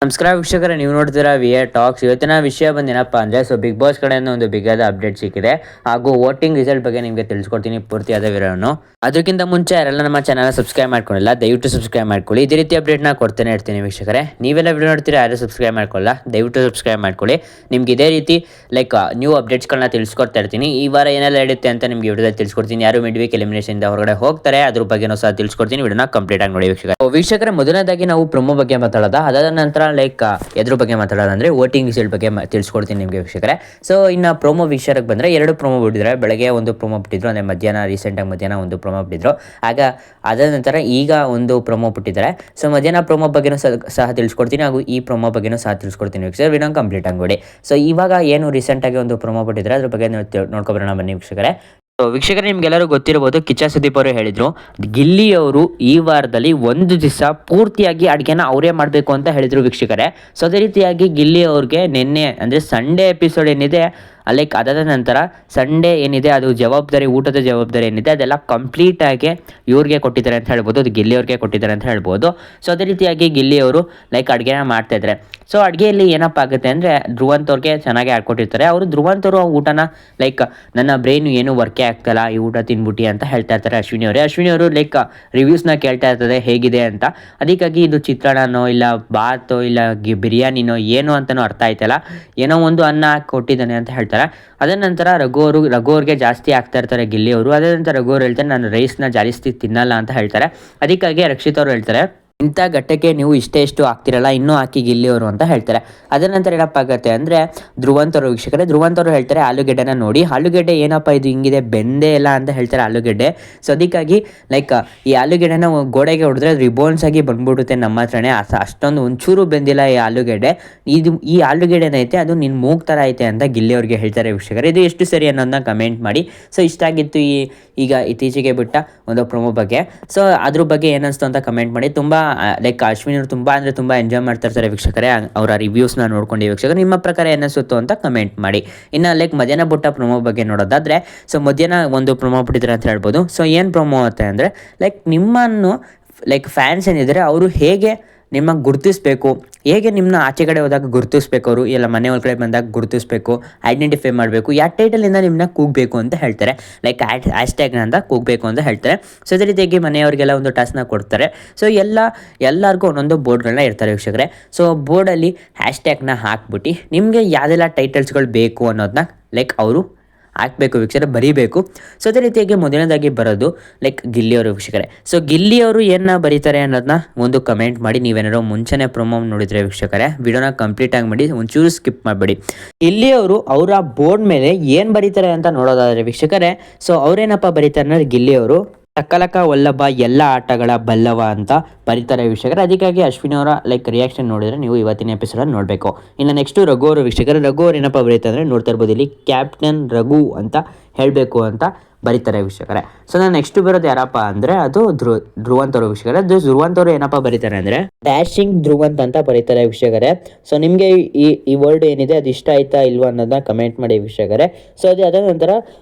ನಮಸ್ಕಾರ ವೀಕ್ಷಕರೇ, ನೀವು ನೋಡ್ತೀರಾ ವಿಆರ್ ಟಾಕ್ಸ್. ಇವತ್ತಿನ ವಿಷಯ ಬಂದೇನಪ್ಪ ಅಂದರೆ ಬಿಗ್ ಬಾಸ್ ಕಡೆಯಿಂದ ಒಂದು ಬಿಗ್ಗಾದ ಅಪ್ಡೇಟ್ ಸಿಕ್ಕಿದೆ. ಹಾಗೂ ವೋಟಿಂಗ್ ರಿಸಲ್ಟ್ ಬಗ್ಗೆ ನಿಮಗೆ ತಿಳಿಸ್ಕೊಡ್ತೀನಿ ಪೂರ್ತಿಯಾದ ವಿವರವನ್ನು. ಅದಕ್ಕಿಂತ ಮುಂಚೆ ಯಾರೆಲ್ಲ ನಮ್ಮ ಚಾನಲ್ ಸಬ್ಸ್ಕ್ರೈಬ್ ಮಾಡ್ಕೊಂಡಿಲ್ಲ ದಯವಿಟ್ಟು ಸಬ್ಸ್ಕ್ರೈಬ್ ಮಾಡ್ಕೊಳ್ಳಿ. ಇದೇ ರೀತಿ ಅಪ್ಡೇಟ್ನ ಕೊಡ್ತಾನೆ ಇರ್ತೀನಿ ವೀಕ್ಷಕರೇ. ನೀವೆಲ್ಲ ವಿಡಿಯೋ ನೋಡ್ತೀರಾ, ಯಾರು ಸಬ್ಸ್ಕ್ರೈಬ್ ಮಾಡ್ಕೊಳ್ಳಲ್ಲ ದಯವಿಟ್ಟು ಸಬ್ಸ್ಕ್ರೈಬ್ ಮಾಡ್ಕೊಳ್ಳಿ. ನಿಮ್ಗೆ ಇದೇ ರೀತಿ ನ್ಯೂ ಅಪ್ಡೇಟ್ಸ್ಗಳನ್ನ ತಿಳಿಸ್ಕೊಡ್ತಾ ಇರ್ತೀನಿ. ಈ ವಾರ ಏನೆಲ್ಲ ಇಡುತ್ತೆ ಅಂತ ನಿಮಗೆ ವಿಡಿಯೋದಲ್ಲಿ ತಿಳಿಸ್ಕೊಡ್ತೀನಿ. ಯಾರು ಮಿಡ್ ವೀಕ್ ಎಲಿಮಿನೇಷನ್ ಹೊರಗಡೆ ಹೋಗ್ತಾರೆ ಅದ್ರ ಬಗ್ಗೆನೂ ಸಹ ತಿಳಿಸ್ಕೊಡ್ತೀನಿ. ವಿಡಿಯೋನ ಕಂಪ್ಲೀಟ್ ಆಗಿ ನೋಡಿ ವೀಕ್ಷಕರೇ. ಮೊದಲನೇದಾಗಿ ನಾವು ಪ್ರೊಮೋ ಬಗ್ಗೆ ಮಾತಾಡೋದ, ಅದಾದ ನಂತರ ಎದ್ರ ಬಗ್ಗೆ ಮಾತಾಡೋದಂದ್ರೆ ವೋಟಿಂಗ್ ರಿಸಲ್ಟ್ ಬಗ್ಗೆ ತಿಳಿಸ್ಕೊಡ್ತೀನಿ ನಿಮಗೆ ವೀಕ್ಷಕರೇ. ಸೊ ಇನ್ನು ಪ್ರೊಮೋ ವಿಷಯಕ್ಕೆ ಬಂದರೆ 2 ಪ್ರೊಮೋ ಬಿಟ್ಟಿದ್ದಾರೆ. ಬೆಳಗ್ಗೆ ಒಂದು ಪ್ರೊಮೋ ಬಿಟ್ಟಿದ್ರು, ಅಂದರೆ ಮಧ್ಯಾಹ್ನ ರೀಸೆಂಟಾಗಿ ಮಧ್ಯಾಹ್ನ ಒಂದು ಪ್ರೊಮೋ ಬಿಟ್ಟಿದ್ರು. ಆಗ ಅದಾದ ನಂತರ ಈಗ ಒಂದು ಪ್ರೊಮೋ ಬಿಟ್ಟಿದ್ದಾರೆ. ಸೊ ಮಧ್ಯಾಹ್ನ ಪ್ರೊಮೋ ಬಗ್ಗೆನೂ ಸಹ ತಿಳಿಸ್ಕೊಡ್ತೀನಿ, ಹಾಗೂ ಈ ಪ್ರೊಮೋ ಬಗ್ಗೆನೂ ಸಹ ತಿಳಿಸ್ಕೊಡ್ತೀನಿ ವೀಕ್ಷಕರೇ. ವಿಡಿಯೋ ಕಂಪ್ಲೀಟ್ ಆಗಿ ನೋಡಿ. ಸೊ ಇವಾಗ ಏನು ರೀಸೆಂಟಾಗಿ ಒಂದು ಪ್ರೊಮೋ ಬಿಟ್ಟಿದ್ದಾರೆ ಅದ್ರ ಬಗ್ಗೆ ನೋಡ್ಕೊಬರೋಣ ಬನ್ನಿ ವೀಕ್ಷಕರೇ. ವೀಕ್ಷಕರೇ, ನಿಮ್ಗೆಲ್ಲರೂ ಗೊತ್ತಿರಬಹುದು, ಕಿಚ್ಚ ಸುದೀಪ್ ಅವರು ಹೇಳಿದ್ರು ಗಿಲ್ಲಿ ಅವರು ಈ ವಾರದಲ್ಲಿ ಒಂದು ದಿವಸ ಪೂರ್ತಿಯಾಗಿ ಅಡುಗೆನ ಅವರೇ ಮಾಡಬೇಕು ಅಂತ ಹೇಳಿದ್ರು ವೀಕ್ಷಕರೇ. ಸೊ ಅದೇ ರೀತಿಯಾಗಿ ಗಿಲ್ಲಿ ಅವ್ರಿಗೆ ನಿನ್ನೆ ಅಂದರೆ ಸಂಡೇ ಎಪಿಸೋಡ್ ಏನಿದೆ ಅದಾದ ನಂತರ ಸಂಡೇ ಏನಿದೆ ಅದು ಜವಾಬ್ದಾರಿ, ಊಟದ ಜವಾಬ್ದಾರಿ ಏನಿದೆ ಅದೆಲ್ಲ ಕಂಪ್ಲೀಟಾಗಿ ಇವ್ರಿಗೆ ಕೊಟ್ಟಿದ್ದಾರೆ ಅಂತ ಹೇಳ್ಬೋದು. ಅದು ಗಿಲ್ಲಿ ಅವ್ರಿಗೆ ಕೊಟ್ಟಿದ್ದಾರೆ ಅಂತ ಹೇಳ್ಬೋದು. ಸೊ ಅದೇ ರೀತಿಯಾಗಿ ಗಿಲ್ಲಿ ಅವರು ಅಡುಗೆನ ಮಾಡ್ತಾಯಿದ್ದಾರೆ. ಸೊ ಅಡುಗೆಯಲ್ಲಿ ಏನಪ್ಪ ಆಗುತ್ತೆ ಅಂದರೆ ಧ್ರುವಂತ್ ಅವ್ರಿಗೆ ಚೆನ್ನಾಗಿ ಆಡ್ಕೊಟ್ಟಿರ್ತಾರೆ. ಅವರು ಧ್ರುವಂತ್ ಅವರು ಊಟನ ನನ್ನ ಬ್ರೈನು ಏನು ವರ್ಕೇ ಆಗ್ತಲ್ಲ ಈ ಊಟ ತಿನ್ಬಿಟ್ಟು ಅಂತ ಹೇಳ್ತಾ ಇರ್ತಾರೆ ಅಶ್ವಿನಿ ಅವರು ರಿವ್ಯೂಸ್ನ ಕೇಳ್ತಾ ಇರ್ತದೆ ಹೇಗಿದೆ ಅಂತ. ಅದಕ್ಕಾಗಿ ಇದು ಚಿತ್ರಾನ್ನನೋ ಇಲ್ಲ ಬಾತೋ ಇಲ್ಲ ಬಿರಿಯಾನಿನೋ ಏನೋ ಅಂತಲೂ ಅರ್ಥ ಆಯ್ತಲ್ಲ, ಏನೋ ಒಂದು ಅನ್ನ ಹಾಕಿ ಕೊಟ್ಟಿದ್ದಾನೆ ಅಂತ ಹೇಳ್ತಾರೆ. ಅದ ನಂತರ ರಘು ಅವ್ರಿಗೆ ಜಾಸ್ತಿ ಆಗ್ತಾ ಇರ್ತಾರೆ ಗಿಲ್ಲಿ ಅವರು. ಅದೇ ನಂತರ ರಘು ಅವ್ರು ಹೇಳ್ತಾರೆ ನಾನು ರೈಸ್ನ ಜಾಸ್ತಿ ತಿನ್ನಲ್ಲ ಅಂತ ಹೇಳ್ತಾರೆ. ಅದಕ್ಕಾಗಿ ರಕ್ಷಿತ್ ಅವರು ಹೇಳ್ತಾರೆ ಇಂಥ ಘಟ್ಟಕ್ಕೆ ನೀವು ಇಷ್ಟು ಹಾಕ್ತಿರಲ್ಲ, ಇನ್ನೂ ಹಾಕಿ ಗಿಲ್ಲಿ ಅವರು ಅಂತ ಹೇಳ್ತಾರೆ. ಅದರ ನಂತರ ಏನಪ್ಪ ಆಗುತ್ತೆ ಅಂದರೆ ಧ್ರುವಂತ್ ಅವರು ಹೇಳ್ತಾರೆ ಆಲೂಗೆಡ್ಡೆನ ನೋಡಿ, ಆಲೂಗೆಡ್ಡೆ ಏನಪ್ಪ ಇದು ಹಿಂಗಿದೆ ಬೆಂದೇ ಇಲ್ಲ ಅಂತ ಹೇಳ್ತಾರೆ ಆಲೂಗೆಡ್ಡೆ. ಸೊ ಅದಕ್ಕಾಗಿ ಈ ಆಲೂಗೆಡ್ಡೆನ ಗೋಡೆಗೆ ಹೊಡೆದ್ರೆ ರಿಬೋನ್ಸ್ ಆಗಿ ಬಂದ್ಬಿಡುತ್ತೆ ನಮ್ಮ ಹತ್ರನೇ, ಅಷ್ಟೊಂದು ಒಂಚೂರು ಬೆಂದಿಲ್ಲ ಈ ಆಲೂಗೆಡ್ಡೆ. ಈ ಆಲೂಗೆಡ್ಡೆನೈತೆ ಅದು ನಿನ್ನ ಮೂಗ್ ಥರ ಐತೆ ಅಂತ ಗಿಲ್ಲಿ ಅವ್ರಿಗೆ ಹೇಳ್ತಾರೆ ವೀಕ್ಷಕರೇ. ಇದು ಎಷ್ಟು ಸರಿ ಅನ್ನೋದನ್ನ ಕಮೆಂಟ್ ಮಾಡಿ. ಸೊ ಇಷ್ಟ ಆಗಿತ್ತು ಈಗ ಇತ್ತೀಚೆಗೆ ಬಿಟ್ಟ ಒಂದು ಪ್ರೊಮೋ ಬಗ್ಗೆ. ಸೊ ಅದ್ರ ಬಗ್ಗೆ ಏನಿಸ್ತು ಅಂತ ಕಮೆಂಟ್ ಮಾಡಿ. ತುಂಬ ಅಶ್ವಿನಿ ಅವರು ತುಂಬ ಎಂಜಾಯ್ ಮಾಡ್ತಾ ಇರ್ತಾರೆ ವೀಕ್ಷಕರೇ ಅವರ ರಿವ್ಯೂಸ್ನ ನೋಡ್ಕೊಂಡು ವೀಕ್ಷಕರು. ನಿಮ್ಮ ಪ್ರಕಾರ ಏನಿಸುತ್ತೋ ಅಂತ ಕಮೆಂಟ್ ಮಾಡಿ. ಇನ್ನು ಮಧ್ಯಾಹ್ನ ಬಿಟ್ಟ ಪ್ರೊಮೋ ಬಗ್ಗೆ ನೋಡೋದಾದರೆ, ಸೊ ಮಧ್ಯಾಹ್ನ ಒಂದು ಪ್ರೊಮೋ ಬಿಟ್ಟಿದ್ದಾರೆ ಅಂತ ಹೇಳ್ಬೋದು. ಸೊ ಏನು ಪ್ರೊಮೋ ಆಗುತ್ತೆ ಅಂದರೆ ನಿಮ್ಮನ್ನು ಫ್ಯಾನ್ಸ್ ಏನಿದ್ದಾರೆ ಅವರು ಹೇಗೆ ನಿಮಗೆ ಗುರುತಿಸ್ಬೇಕು, ಹೇಗೆ ನಿಮ್ಮನ್ನ ಆಚೆ ಕಡೆ ಹೋದಾಗ ಗುರುತಿಸ್ಬೇಕು, ಅವರು ಎಲ್ಲ ಮನೆ ಒಳಗಡೆ ಬಂದಾಗ ಗುರುತಿಸ್ಬೇಕು, ಐಡೆಂಟಿಫೈ ಮಾಡಬೇಕು, ಯಾವ ಟೈಟಲಿಂದ ನಿಮ್ಮನ್ನ ಕೂಗಬೇಕು ಅಂತ ಹೇಳ್ತಾರೆ. ಹ್ಯಾಶ್ಟ್ಯಾಗ್ನ ಅಂತ ಕೂಗಬೇಕು ಅಂತ ಹೇಳ್ತಾರೆ. ಸೊ ಅದೇ ರೀತಿಯಾಗಿ ಮನೆಯವರಿಗೆಲ್ಲ ಒಂದು ಟಾಸ್ಕ್ನ ಕೊಡ್ತಾರೆ. ಸೊ ಎಲ್ಲರಿಗೂ ಒಂದೊಂದು ಬೋರ್ಡ್ಗಳನ್ನ ಇರ್ತಾರೆ ವೀಕ್ಷಕರೇ. ಸೊ ಬೋರ್ಡಲ್ಲಿ ಹ್ಯಾಶ್ಟ್ಯಾಗ್ನ ಹಾಕ್ಬಿಟ್ಟು ನಿಮಗೆ ಯಾವುದೆಲ್ಲ ಟೈಟಲ್ಸ್ಗಳು ಬೇಕು ಅನ್ನೋದನ್ನ ಅವರು ಹಾಕಬೇಕು ವೀಕ್ಷಕರೇ, ಬರೀಬೇಕು. ಸೊ ಅದೇ ರೀತಿಯಾಗಿ ಮೊದಲನೇದಾಗಿ ಬರೋದು ಗಿಲ್ಲಿಯವರು ವೀಕ್ಷಕರೇ. ಸೊ ಗಿಲ್ಲಿಯವರು ಏನ ಬರೀತಾರೆ ಅನ್ನೋದನ್ನ ಒಂದು ಕಮೆಂಟ್ ಮಾಡಿ. ನೀವೇನಾದ್ರು ಮುಂಚೆನೇ ಪ್ರೊಮೋ ನೋಡಿದ್ರೆ ವೀಕ್ಷಕರೇ ವಿಡಿಯೋನ ಕಂಪ್ಲೀಟ್ ಆಗಿ ಮಾಡಿ, ಒಂಚೂರು ಸ್ಕಿಪ್ ಮಾಡಬೇಡಿ. ಗಿಲ್ಲಿಯವರು ಅವರ ಬೋರ್ಡ್ ಮೇಲೆ ಏನು ಬರೀತಾರೆ ಅಂತ ನೋಡೋದಾದರೆ ವೀಕ್ಷಕರೇ, ಸೊ ಅವ್ರೇನಪ್ಪ ಬರೀತಾರೆ ಅಂದರೆ ಗಿಲ್ಲಿಯವರು ಸಕಲಕ ವಲ್ಲಭ ಎಲ್ಲ ಆಟಗಳ ಬಲ್ಲವ ಅಂತ ಬರೀತಾರೆ ವೀಕ್ಷಕರೇ. ಅದಕ್ಕಾಗಿ ಅಶ್ವಿನಿ ಅವರ ರಿಯಾಕ್ಷನ್ ನೋಡಿದ್ರೆ ನೀವು ಇವತ್ತಿನ ಎಪಿಸೋಡನ್ನು ನೋಡಬೇಕು. ಇನ್ನು ನೆಕ್ಸ್ಟು ರಘು ಅವರು ವೀಕ್ಷಕರೇ. ರಘು ಅವ್ರು ಏನಪ್ಪ ಬರೀತಾರೆ ಅಂದರೆ ನೋಡ್ತಾ ಇರ್ಬೋದು, ಇಲ್ಲಿ ಕ್ಯಾಪ್ಟನ್ ರಘು ಅಂತ ಹೇಳಬೇಕು ಅಂತ ಬರೀತಾರೆ ವೀಕ್ಷಕರೇ. ಸೊ ನಾನು ನೆಕ್ಸ್ಟ್ ಬರೋದು ಯಾರಪ್ಪ ಅಂದರೆ ಅದು ಧ್ರುವಂತ್ ಅವರು ವೀಕ್ಷಕರೇ. ಧ್ರುವಂತ್ ಅವರು ಏನಪ್ಪ ಬರೀತಾರೆ ಅಂದರೆ ಡ್ಯಾಶಿಂಗ್ ಧ್ರುವಂತ್ ಅಂತ ಬರೀತಾರೆ ವೀಕ್ಷಕರೇ. ಸೊ ನಿಮಗೆ ಈ ವರ್ಡ್ ಏನಿದೆ ಅದು ಇಷ್ಟ ಆಯ್ತಾ ಇಲ್ವಾ ಅನ್ನೋದನ್ನ ಕಮೆಂಟ್ ಮಾಡಿ ವೀಕ್ಷಕರೇ. ಸೊ ಅದಾದ ನಂತರ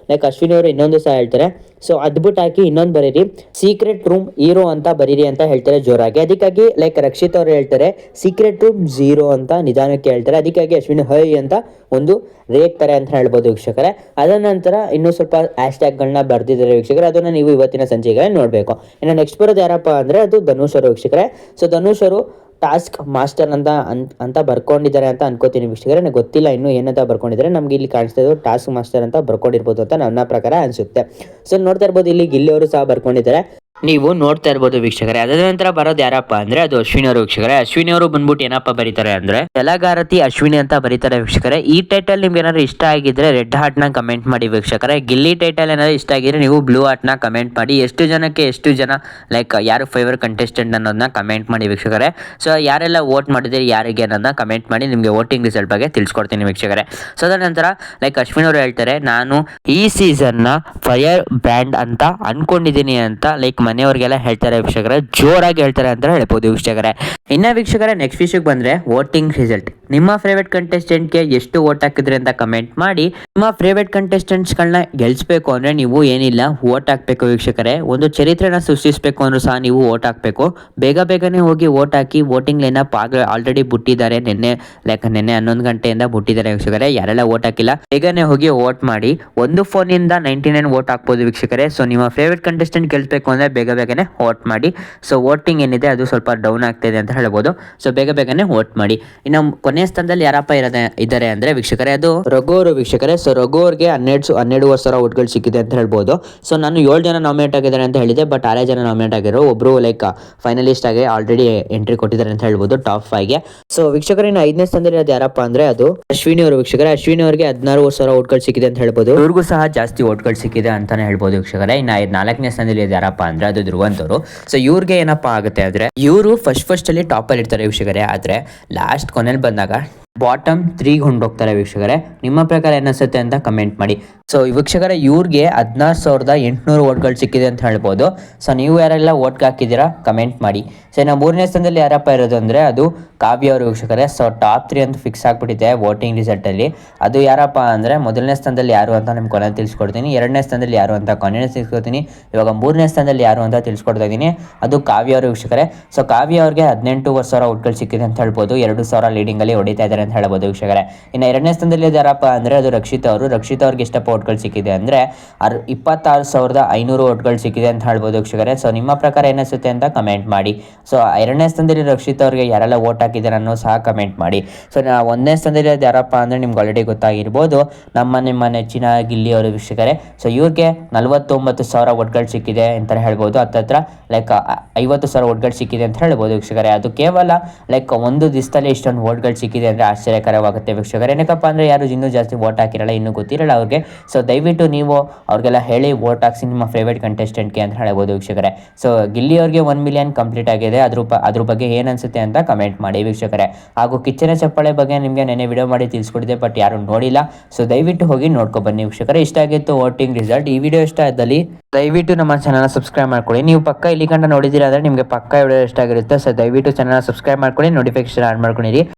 ಅಶ್ವಿನಿ ಅವರು ಇನ್ನೊಂದು ಸಹ ಹೇಳ್ತಾರೆ, ಸೊ ಅದ್ಬಿಟ್ಟು ಹಾಕಿ ಇನ್ನೊಂದು ಬರೀರಿ, ಸೀಕ್ರೆಟ್ ರೂಮ್ ಹೀರೋ ಅಂತ ಬರೀರಿ ಅಂತ ಹೇಳ್ತಾರೆ ಜೋರಾಗಿ. ಅದಕ್ಕಾಗಿ ರಕ್ಷಿತ್ ಅವರು ಹೇಳ್ತಾರೆ ಸೀಕ್ರೆಟ್ ರೂಮ್ 0 ಅಂತ ನಿಧಾನಕ್ಕೆ ಹೇಳ್ತಾರೆ. ಅದಕ್ಕಾಗಿ ಅಶ್ವಿನಿ ಹೈ ಅಂತ ಒಂದು ರೇಗ್ತಾರೆ ಅಂತ ಹೇಳ್ಬೋದು ವೀಕ್ಷಕರೇ. ಅದರ ನಂತರ ಇನ್ನೂ ಸ್ವಲ್ಪ ಹ್ಯಾಶ್ಟ್ಯಾಗ್ಗಳನ್ನ ಬರ್ದಿದ್ದಾರೆ ವೀಕ್ಷಕರೇ. ಅದನ್ನು ನೀವು ಇವತ್ತಿನ ಸಂಚಿಕೆಯಲ್ಲಿ ನೋಡಬೇಕು. ಇನ್ನು ನೆಕ್ಸ್ಟ್ ಬರೋದು ಯಾರಪ್ಪ ಅಂದರೆ ಅದು ಧನುಷ್ ಅವರು ವೀಕ್ಷಕರೇ. ಸೊ ಧನುಷ್ ಅವರು ಟಾಸ್ಕ್ ಮಾಸ್ಟರ್ ಅಂತ ಬರ್ಕೊಂಡಿದ್ದಾರೆ ಅಂತ ಅನ್ಕೋತೀನಿ ವೀಕ್ಷಕರೇ. ನನಗೆ ಗೊತ್ತಿಲ್ಲ ಇನ್ನೂ ಏನಂತ ಬರ್ಕೊಂಡಿದ್ದಾರೆ. ನಮ್ಗೆ ಇಲ್ಲಿ ಕಾಣಿಸ್ತಾ ಇದ್ದು ಟಾಸ್ಕ್ ಮಾಸ್ಟರ್ ಅಂತ ಬರ್ಕೊಂಡಿರ್ಬೋದು ಅಂತ ನನ್ನ ಪ್ರಕಾರ ಅನಿಸುತ್ತೆ. ಸೊ ನೋಡ್ತಾ ಇರ್ಬೋದು, ಇಲ್ಲಿ ಗಿಲ್ಲಿ ಅವರು ಸಹ ಬರ್ಕೊಂಡಿದ್ದಾರೆ, ನೀವು ನೋಡ್ತಾ ಇರ್ಬೋದು ವೀಕ್ಷಕರೇ. ಅದಾದ ನಂತರ ಬರೋದು ಯಾರಪ್ಪ ಅಂದ್ರೆ ಅದು ಅಶ್ವಿನಿ ಅವರು ವೀಕ್ಷಕರೇ. ಅಶ್ವಿನಿ ಅವರು ಬಂದ್ಬಿಟ್ಟು ಏನಪ್ಪ ಬರೀತಾರೆ ಅಂದ್ರೆ ಬೆಲಗಾರತಿ ಅಶ್ವಿನಿ ಅಂತ ಬರೀತಾರೆ ವೀಕ್ಷಕರೇ. ಈ ಟೈಟಲ್ ನಿಮ್ಗೆ ಏನಾದ್ರು ಇಷ್ಟ ಆಗಿದ್ರೆ ರೆಡ್ ಹಾರ್ಟ್ ನ ಕಮೆಂಟ್ ಮಾಡಿ ವೀಕ್ಷಕರೇ. ಗಿಲ್ಲಿ ಟೈಟಲ್ ಏನಾದ್ರು ಇಷ್ಟ ಆಗಿದ್ರೆ ನೀವು ಬ್ಲೂ ಹಾರ್ಟ್ ನ ಕಮೆಂಟ್ ಮಾಡಿ. ಎಷ್ಟು ಜನ ಯಾರು ಫೇವರ್ ಕಂಟೆಸ್ಟೆಂಟ್ ಅನ್ನೋದನ್ನ ಕಮೆಂಟ್ ಮಾಡಿ ವೀಕ್ಷಕರೇ. ಸೊ ಯಾರೆಲ್ಲ ವೋಟ್ ಮಾಡಿದ್ರೆ ಯಾರಿಗೆ ಅನ್ನೋದನ್ನ ಕಮೆಂಟ್ ಮಾಡಿ, ನಿಮಗೆ ವೋಟಿಂಗ್ ರಿಸಲ್ಟ್ ಬಗ್ಗೆ ತಿಳಿಸ್ಕೊಡ್ತೀನಿ ವೀಕ್ಷಕರೇ. ಸೊ ಅದ ನಂತರ ಅಶ್ವಿನಿ ಅವರು ಹೇಳ್ತಾರೆ, ನಾನು ಈ ಸೀಸನ್ ನ ಫೈರ್ ಬ್ರ್ಯಾಂಡ್ ಅಂತ ಅನ್ಕೊಂಡಿದ್ದೀನಿ ಅಂತ ಮನೆಯವ್ರಿಗೆಲ್ಲ ಹೇಳ್ತಾರೆ ವೀಕ್ಷಕರೇ. ಜೋರಾಗಿ ಹೇಳ್ತಾರೆ ಅಂತ ಹೇಳ್ಬೋದು ವೀಕ್ಷಕರೇ. ಇನ್ನ ವೀಕ್ಷಕರೇ ನೆಕ್ಸ್ಟ್ ವಿಷಯಕ್ಕೆ ಬಂದ್ರೆ ವೋಟಿಂಗ್ ರಿಸಲ್ಟ್. ನಿಮ್ಮ ಫೇವ್ರೆಟ್ ಕಂಟೆಸ್ಟೆಂಟ್ಗೆ ಎಷ್ಟು ವೋಟ್ ಹಾಕಿದ್ರಿ ಅಂತ ಕಮೆಂಟ್ ಮಾಡಿ. ನಿಮ್ಮ ಫೇವ್ರೆಟ್ ಕಂಟೆಸ್ಟೆಂಟ್ಸ್ಗಳನ್ನ ಗೆಲ್ಲಿಸಬೇಕು ಅಂದರೆ ನೀವು ಏನಿಲ್ಲ ವೋಟ್ ಹಾಕಬೇಕು ವೀಕ್ಷಕರೇ. ಒಂದು ಚರಿತ್ರೆನ ಸೃಷ್ಟಿಸಬೇಕು ಅಂದರೂ ಸಹ ನೀವು ವೋಟ್ ಹಾಕಬೇಕು. ಬೇಗನೆ ಹೋಗಿ ವೋಟ್ ಹಾಕಿ. ವೋಟಿಂಗ್ ಲೈನಪ್ ಆಲ್ರೆಡಿ ಬಿಟ್ಟಿದ್ದಾರೆ. ನಿನ್ನೆ 11 ಗಂಟೆಯಿಂದ ಬಿಟ್ಟಿದ್ದಾರೆ ವೀಕ್ಷಕರೇ. ಯಾರೆಲ್ಲ ವೋಟ್ ಹಾಕಿಲ್ಲ ಬೇಗನೆ ಹೋಗಿ ವೋಟ್ ಮಾಡಿ. ಒಂದು ಫೋನಿಂದ 99 ವೋಟ್ ಹಾಕ್ಬೋದು ವೀಕ್ಷಕರೇ. ಸೊ ನಿಮ್ಮ ಫೇವ್ರೆಟ್ ಕಂಟೆಸ್ಟೆಂಟ್ ಗೆಲ್ಲಿಸಬೇಕು ಅಂದರೆ ಬೇಗನೆ ವೋಟ್ ಮಾಡಿ. ಸೊ ವೋಟಿಂಗ್ ಏನಿದೆ ಅದು ಸ್ವಲ್ಪ ಡೌನ್ ಆಗ್ತಿದೆ ಅಂತ ಹೇಳ್ಬೋದು. ಸೊ ಬೇಗನೆ ವೋಟ್ ಮಾಡಿ. ಇನ್ನು ಕೊನೆಯ ಸ್ಥಾನದಲ್ಲಿ ಯಾರಪ್ಪ ಇದ್ದಾರೆ ಅಂದ್ರೆ ವೀಕ್ಷಕರೇ, ಅದು ರಘು ಅವರು ವೀಕ್ಷಕರೇ. ಸೊ ರಘು ಅವ್ರಿಗೆ 12.5 ಸಾವಿರ ಓಟ್ಗಳು ಸಿಕ್ಕಿದೆ ಅಂತ ಹೇಳ್ಬೋದು. ಸೊ ನಾನು 7 ಜನ ನಾಮಿನೇಟ್ ಆಗಿದ್ದಾರೆ ಅಂತ ಹೇಳಿದೆ, ಬಟ್ 6 ಜನ ನಾಮಿನೇಟ್ ಆಗಿರೋ. ಒಬ್ರು ಫೈನಲಿಸ್ಟ್ ಆಗಿ ಆಲ್ರೆಡಿ ಎಂಟ್ರಿ ಕೊಟ್ಟಿದ್ದಾರೆ ಅಂತ ಹೇಳ್ಬೋದು ಟಾಪ್ 5ಗೆ. ಸೊ ವೀಕ್ಷಕರೇ, ಇನ್ನು 5ನೇ ಸ್ಥಾನದಲ್ಲಿ ಅದು ಯಾರಪ್ಪ ಅಂದ್ರೆ ಅದು ಅಶ್ವಿನಿ ಅವರು ವೀಕ್ಷಕರೇ. ಅಶ್ವಿನಿ ಅವರಿಗೆ 16 ಸಾವಿರ ಓಟ್ಗಳು ಸಿಕ್ಕಿದೆ ಅಂತ ಹೇಳ್ಬೋದು. ಇವ್ರಿಗೂ ಸಹ ಜಾಸ್ತಿ ಓಟ್ಗಳು ಸಿಕ್ಕಿದೆ ಅಂತಾನೆ ಹೇಳ್ಬೋದು ವೀಕ್ಷಕರೇ. ಇನ್ನು 4ನೇ ಸ್ಥಾನದಲ್ಲಿ ಯಾರಪ್ಪ ಅಂದ್ರೆ ಅದು ಧ್ರುವಂತ್ ಅವರು. ಸೊ ಇವ್ರಿಗೆ ಏನಪ್ಪಾ ಆಗುತ್ತೆ ಅಂದ್ರೆ ಇವರು ಫಸ್ಟ್ ಅಲ್ಲಿ ಟಾಪ್ ಅಲ್ಲಿ ಇರ್ತಾರೆ ವೀಕ್ಷಕರೇ. ಆದ್ರೆ ಲಾಸ್ಟ್ ಕೊನೆಯಲ್ಲಿ ಬಂದಾಗ ಬಾಟಮ್ 3ಗೆ ಹೊಂಟೋಗ್ತಾರೆ ವೀಕ್ಷಕರೇ. ನಿಮ್ಮ ಪ್ರಕಾರ ಏನಿಸುತ್ತೆ ಅಂತ ಕಮೆಂಟ್ ಮಾಡಿ. ಸೊ ವೀಕ್ಷಕರೇ, ಇವ್ರಿಗೆ 16,800 ಓಟ್ಗಳು ಸಿಕ್ಕಿದೆ ಅಂತ ಹೇಳ್ಬೋದು. ಸೊ ನೀವು ಯಾರೆಲ್ಲ ಓಟ್ ಹಾಕಿದ್ದೀರಾ ಕಮೆಂಟ್ ಮಾಡಿ. ಸೊ ಇನ್ನು 3ನೇ ಸ್ಥಾನದಲ್ಲಿ ಯಾರಪ್ಪ ಇರೋದು ಅಂದರೆ ಅದು ಕಾವ್ಯ ಅವರು ವೀಕ್ಷಕರೇ. ಸೊ ಟಾಪ್ 3 ಅಂತ ಫಿಕ್ಸ್ ಆಗಿಬಿಟ್ಟಿದೆ ವೋಟಿಂಗ್ ರಿಸಲ್ಟಲ್ಲಿ. ಅದು ಯಾರಪ್ಪ ಅಂದರೆ 1ನೇ ಸ್ಥಾನದಲ್ಲಿ ಯಾರು ಅಂತ ನಿಮ್ಗೆ ಕೊನೆ ತಿಳಿಸ್ಕೊಡ್ತೀನಿ. 2ನೇ ಸ್ಥಾನದಲ್ಲಿ ಯಾರು ಅಂತ ಕೊನೆಯಲ್ಲಿ ತಿಳಿಸ್ಕೊಡ್ತೀನಿ. ಇವಾಗ 3ನೇ ಸ್ಥಾನದಲ್ಲಿ ಯಾರು ಅಂತ ತಿಳಿಸ್ಕೊಡ್ತಾ ಇದ್ದೀನಿ. ಅದು ಕಾವ್ಯ ಅವರು ವೀಕ್ಷಕರೇ. ಸೊ ಕಾವ್ಯ ಅವ್ರಿಗೆ 18,000 ಓಟ್ಗಳು ಸಿಕ್ಕಿದೆ ಅಂತ ಹೇಳ್ಬೋದು. 2,000 ಲೀಡಿಂಗಲ್ಲಿ ಹೊಡಿತಾ ಇದ್ದಾರೆ ಅಂತ ಹೇಳ್ಬೋದು ವೀಕ್ಷಕರೇ. ಇನ್ನು 2ನೇ ಸ್ಥಾನದಲ್ಲಿ ಯಾರಪ್ಪ ಅಂದರೆ ಅದು ರಕ್ಷಿತಾ ಅವರು. ರಕ್ಷಿತಾ ಅವ್ರಿಗೆ ಎಷ್ಟಪ್ಪ ಓಟ್ಗಳು ಸಿಕ್ಕಿದೆ ಅಂದರೆ 26,500 ಓಟ್ಗಳು ಸಿಕ್ಕಿದೆ ಅಂತ ಹೇಳ್ಬೋದು ವೀಕ್ಷಕರೇ. ಸೊ ನಿಮ್ಮ ಪ್ರಕಾರ ಏನಿಸುತ್ತೆ ಅಂತ ಕಮೆಂಟ್ ಮಾಡಿ. ಸೊ 2ನೇ ಸ್ಥಾನದಲ್ಲಿ ರಕ್ಷಿತಾ ಅವ್ರಿಗೆ ಯಾರೆಲ್ಲ ಓಟ್ ಹಾಕಿದ್ದಾರೆ ಅನ್ನೋ ಸಹ ಕಮೆಂಟ್ ಮಾಡಿ. ಸೊ 1ನೇ ಸ್ಥಾನದಲ್ಲಿ ಯಾರಪ್ಪ ಅಂದರೆ ನಿಮ್ಗೆ ಆಲ್ರೆಡಿ ಗೊತ್ತಾಗಿರ್ಬೋದು, ನಿಮ್ಮ ನೆಚ್ಚಿನ ಗಿಲ್ಲಿ ಅವರು ವೀಕ್ಷಕರೇ. ಸೊ ಇವ್ರಿಗೆ 49,000 ಓಟ್ಗಳು ಸಿಕ್ಕಿದೆ ಅಂತ ಹೇಳ್ಬೋದು. ಹತ್ತತ್ರ 50,000 ಓಟ್ಗಳು ಸಿಕ್ಕಿದೆ ಅಂತ ಹೇಳ್ಬೋದು ವೀಕ್ಷಕರೇ. ಅದು ಕೇವಲ ಒಂದು ದಿವಸದಲ್ಲಿ ಇಷ್ಟೊಂದು ಓಟ್ಗಳು ಸಿಕ್ಕಿದೆ ಅಂದರೆ ಆಶ್ಚರ್ಯಕರವಾಗುತ್ತೆ ವೀಕ್ಷಕರೇ. ಏನಕ್ಕಪ್ಪ ಅಂದರೆ ಯಾರು ಇನ್ನೂ ಜಾಸ್ತಿ ವೋಟ್ ಹಾಕಿರಲ್ಲ, ಇನ್ನೂ ಗೊತ್ತಿರಲ್ಲ ಅವ್ರಿಗೆ. ಸೊ ದಯವಿಟ್ಟು ನೀವು ಅವ್ರಿಗೆಲ್ಲ ಹೇಳಿ ವೋಟ್ ಹಾಕ್ಸಿ ನಿಮ್ಮ ಫೇವ್ರೇಟ್ ಕಂಟೆಸ್ಟೆಂಟ್ಗೆ ಅಂತ ಹೇಳ್ಬೋದು ವೀಕ್ಷಕರೇ. ಸೊ ಗಿಲ್ಲಿ ಅವ್ರಿಗೆ 1 ಮಿಲಿಯನ್ ಕಂಪ್ಲೀಟ್ ಆಗಿದೆ. ಅದ್ರ ಬಗ್ಗೆ ಏನು ಅನಿಸುತ್ತೆ ಅಂತ ಕಮೆಂಟ್ ಮಾಡಿ ವೀಕ್ಷಕರೇ. ಹಾಗೂ ಕಿಚ್ಚನ ಚಪ್ಪಾಳೆ ಬಗ್ಗೆ ನಿಮಗೆ ನೆನೆ ವಿಡಿಯೋ ಮಾಡಿ ತಿಳಿಸ್ಕೊಟ್ಟಿದ್ದೆ, ಬಟ್ ಯಾರು ನೋಡಿಲ್ಲ. ಸೊ ದಯವಿಟ್ಟು ಹೋಗಿ ನೋಡ್ಕೊಬನ್ನಿ ವೀಕ್ಷಕರೇ. ಇಷ್ಟ ಆಗಿತ್ತು ವೋಟಿಂಗ್ ರಿಸಲ್ಟ್. ಈ ವಿಡಿಯೋ ಇಷ್ಟ ಆದಲ್ಲಿ ದಯವಿಟ್ಟು ನಮ್ಮ ಚಾನಲ್ ಸಬ್ಸ್ಕ್ರೈಬ್ ಮಾಡ್ಕೊಳ್ಳಿ. ನೀವು ಪಕ್ಕ ಇಲ್ಲಿ ಕಂಡು ನೋಡಿದ್ದೀರಾ ಅಂದರೆ ನಿಮಗೆ ಪಕ್ಕ ವಿಡಿಯೋ ಇಷ್ಟ ಆಗಿರುತ್ತೆ. ಸೊ ದಯವಿಟ್ಟು ಚಾನಲ್ ಸಬ್ಸ್ಕ್ರೈಬ್ ಮಾಡ್ಕೊಳ್ಳಿ, ನೋಟಿಫಿಕೇಶನ್ ಆನ್ ಮಾಡ್ಕೊಂಡಿರಿ.